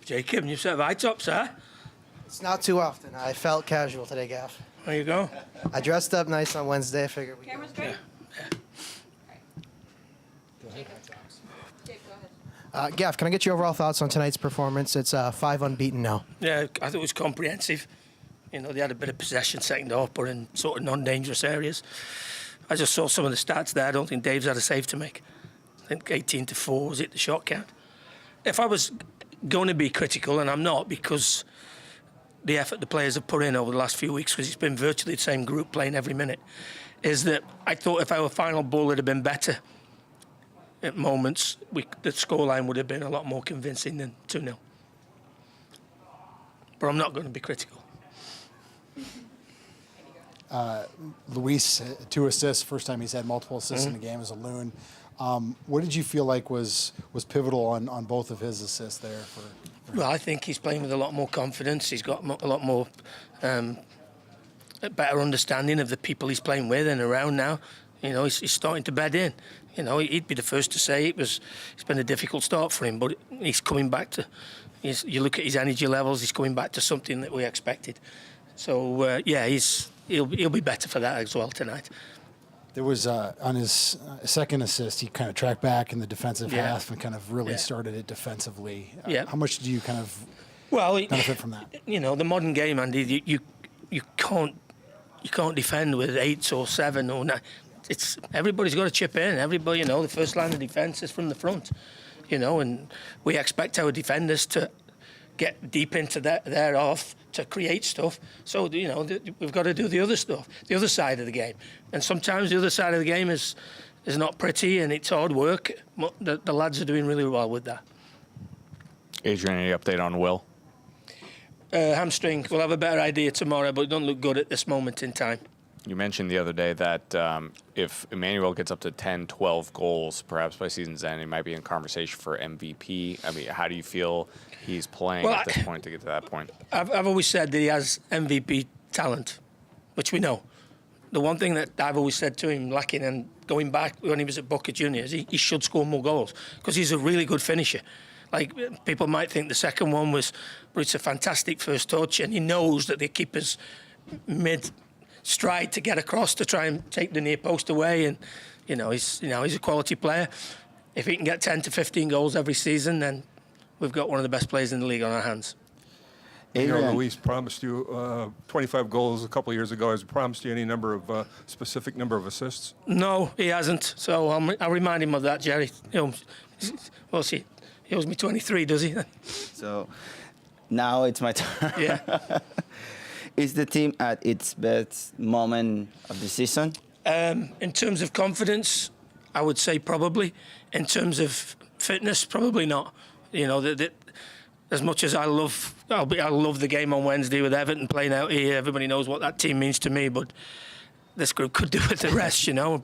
Jacob, you set high tops, huh? It's not too often. I felt casual today, Gaff. There you go. I dressed up nice on Wednesday. I figured we Camera's great. Gaff, can I get your overall thoughts on tonight's performance? It's 5 unbeaten now. Yeah, I thought it was comprehensive. You know, they had a bit of possession second half, but in sort of non-dangerous areas. I just saw some of the stats there. I don't think Dave's had a save to make. I think 18-4 was it, the shot count. If I was going to be critical, and I'm not, because the effort the players have put in over the last few weeks, because it's been virtually the same group playing every minute, is that I thought if our final ball had been better at moments, the scoreline would have been a lot more convincing than 2-0. But I'm not going to be critical. Luis, 2 assists, first time he's had multiple assists in a game as a Loon. What did you feel like was pivotal on both of his assists there? Well, I think he's playing with a lot more confidence. He's got a lot more better understanding of the people he's playing with and around now. You know, he's starting to bed in. You know, he'd be the first to say it's been a difficult start for him, but he's coming back to. You look at his energy levels; he's coming back to something that we expected. So yeah, he'll be better for that as well tonight. There was on his second assist, he kind of tracked back in the defensive half and kind of really started it defensively. How much do you kind of benefit from that? You know, the modern game, Andy, you can't defend with 8 or 7 or 9. Everybody's got to chip in. Everybody, you know, the first line of defence is from the front. You know, and we expect our defenders to get deep into their off to create stuff. So, you know, we've got to do the other stuff, the other side of the game. And sometimes the other side of the game is not pretty and it's hard work. The lads are doing really well with that. Adrian, any update on Will? Hamstring. We'll have a better idea tomorrow, but it don't look good at this moment in time. You mentioned the other day that if Emmanuel gets up to 10, 12 goals, perhaps by season's end, he might be in conversation for MVP. I mean, how do you feel he's playing at this point to get to that point? I've always said that he has MVP talent, which we know. The one thing that I've always said to him, lacking and going back when he was at Boca Juniors, he should score more goals because he's a really good finisher. Like, people might think the second one was, but it's a fantastic first touch, and he knows that the keeper's mid-stride to get across to try and take the near post away, and he's a quality player. If he can get 10 to 15 goals every season, then we've got one of the best players in the league on our hands. Adrian. Luis promised you 25 goals a couple of years ago. Has he promised you any specific number of assists? No, he hasn't. So I'll remind him of that, Jerry. We'll see. He owes me 23, does he? So now it's my turn. Yeah. Is the team at its best moment of the season? In terms of confidence, I would say probably. In terms of fitness, probably not. You know, as much as I love the game on Wednesday with Everton playing out here, everybody knows what that team means to me, but this group could do with the rest, you know.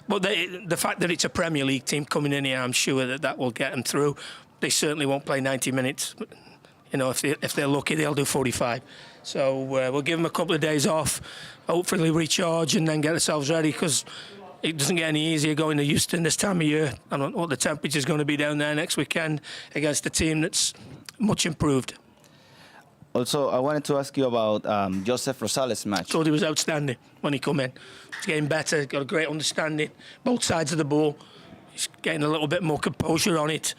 But the fact that it's a Premier League team coming in here, I'm sure that will get them through. They certainly won't play 90 minutes. You know, if they're lucky, they'll do 45. So we'll give them a couple of days off, hopefully recharge and then get ourselves ready, because it doesn't get any easier going to Houston this time of year. I don't know what the temperature's going to be down there next weekend against a team that's much improved. Also, I wanted to ask you about Joseph Rosales' match. Thought he was outstanding when he come in. He's getting better, got a great understanding, both sides of the ball. He's getting a little bit more composure on it,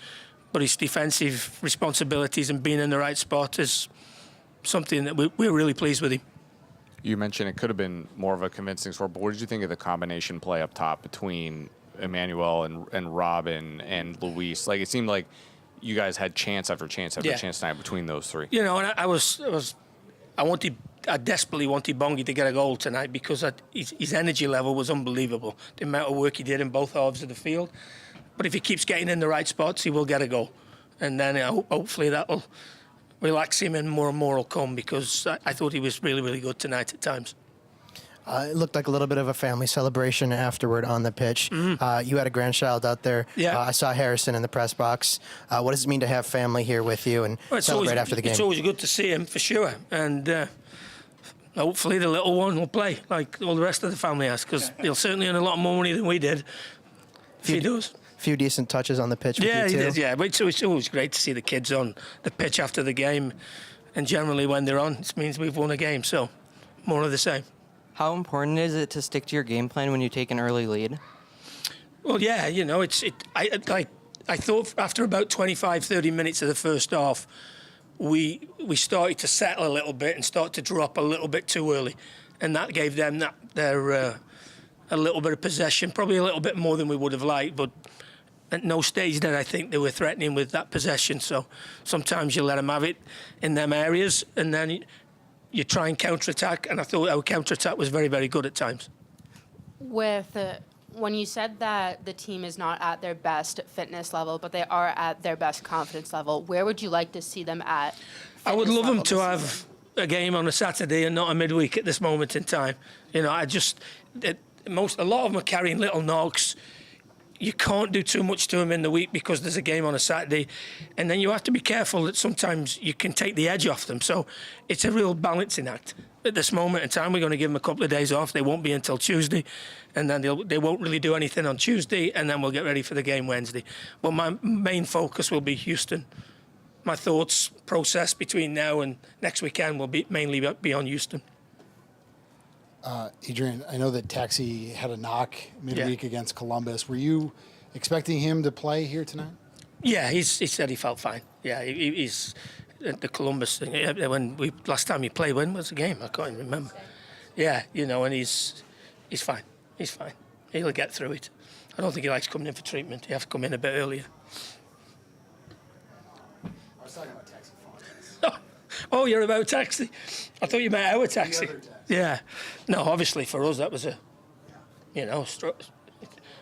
but his defensive responsibilities and being in the right spot is something that we're really pleased with him. You mentioned it could have been more of a convincing score, but what did you think of the combination play up top between Emmanuel and Robin and Luis? Like, it seemed like you guys had chance after chance after chance tonight between those three. You know, and I desperately wanted Bongi to get a goal tonight because his energy level was unbelievable. The amount of work he did in both halves of the field. But if he keeps getting in the right spots, he will get a goal. And then hopefully that will relax him and more will come, because I thought he was really, really good tonight at times. It looked like a little bit of a family celebration afterward on the pitch. Mm-hmm. You had a grandchild out there. Yeah. I saw Harrison in the press box. What does it mean to have family here with you and celebrate after the game? It's always good to see him, for sure. And hopefully the little one will play like all the rest of the family has, because he'll certainly earn a lot more money than we did if he does. few decent touches on the pitch with Yeah, you too. he did, yeah. But it's always great to see the kids on the pitch after the game. And generally when they're on, it means we've won a game. So more of the same. How important is it to stick to your game plan when you take an early lead? Well, yeah, I thought after about 25, 30 minutes of the first half, we started to settle a little bit and start to drop a little bit too early. And that gave them a little bit of possession, probably a little bit more than we would have liked, but at no stage did I think they were threatening with that possession. So sometimes you let them have it in them areas, and then you try and counter-attack, and I thought our counter-attack was very, very good at times. When you said that the team is not at their best fitness level, but they are at their best confidence level, where would you like to see them at? I would love them to this have season? a game on a Saturday and not a midweek at this moment in time. You know, a lot of them are carrying little knocks. You can't do too much to them in the week because there's a game on a Saturday. And then you have to be careful that sometimes you can take the edge off them. So it's a real balancing act. At this moment in time, we're going to give them a couple of days off. They won't be until Tuesday. And then they won't really do anything on Tuesday. And then we'll get ready for the game Wednesday. But my main focus will be Houston. My thoughts process between now and next weekend will mainly be on Houston. Adrian, I know that Taxi had a knock midweek against Columbus. Were you expecting him to play here tonight? Yeah, he said he felt fine. Yeah, he's the Columbus thing. When last time he played, when was the game? I can't even remember. Yeah, and he's fine. He's fine. He'll get through it. I don't think he likes coming in for treatment. He has to come in a bit earlier. I was talking about Taxi Font. Oh, you're about Taxi. I thought you meant our Taxi. The other Taxi. Yeah. No, obviously for us that was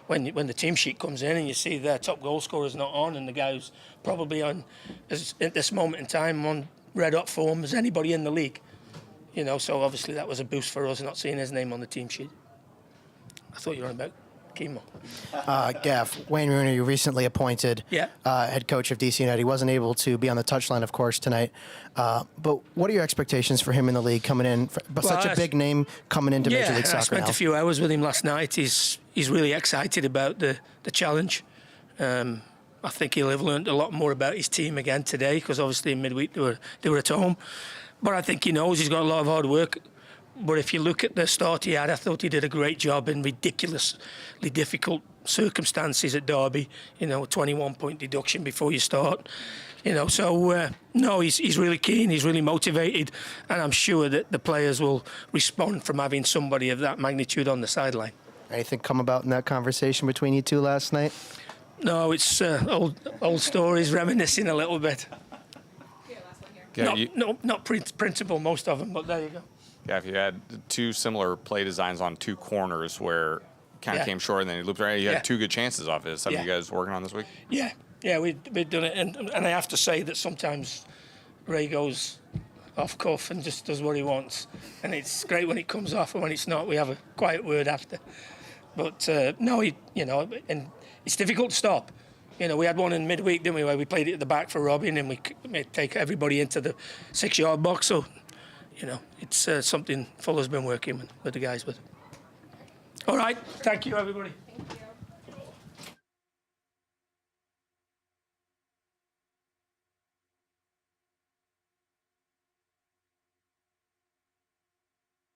when the team sheet comes in and you see their top goal scorer's not on and the guy who's probably on at this moment in time on red hot form as anybody in the league. So obviously that was a boost for us not seeing his name on the team sheet. I thought you were on about Kimo. Gaff, Wayne Rooney, you recently appointed head coach of DC United. He wasn't able to be on the touchline, of course, tonight. But what are your expectations for him in the league coming in? Such a big name coming into Major League Soccer. I spent now. a few hours with him last night. He's really excited about the challenge. I think he'll have learned a lot more about his team again today because obviously in midweek they were at home. But I think he knows he's got a lot of hard work. But if you look at the start he had, I thought he did a great job in ridiculously difficult circumstances at Derby. 21-point deduction before you start. No, he's really keen, he's really motivated, and I'm sure that the players will respond from having somebody of that magnitude on the sideline. Anything come about in that conversation between you two last night? No, it's old stories, reminiscing a little bit. Not principle, most of them, but there you go. Yeah, if you had two similar play designs on two corners where kind of came short and then he looped around, you had two good chances off it. Is something you guys working on this week? Yeah, we've done it. And I have to say that sometimes Ray goes off cuff and just does what he wants. And it's great when it comes off, and when it's not, we have a quiet word after. But, no, and it's difficult to stop. We had one in midweek, didn't we, where we played it at the back for Robin and we take everybody into the 6-yard box. So, it's something Fuller's been working with the guys with. All right. Thank you, everybody. Thank you.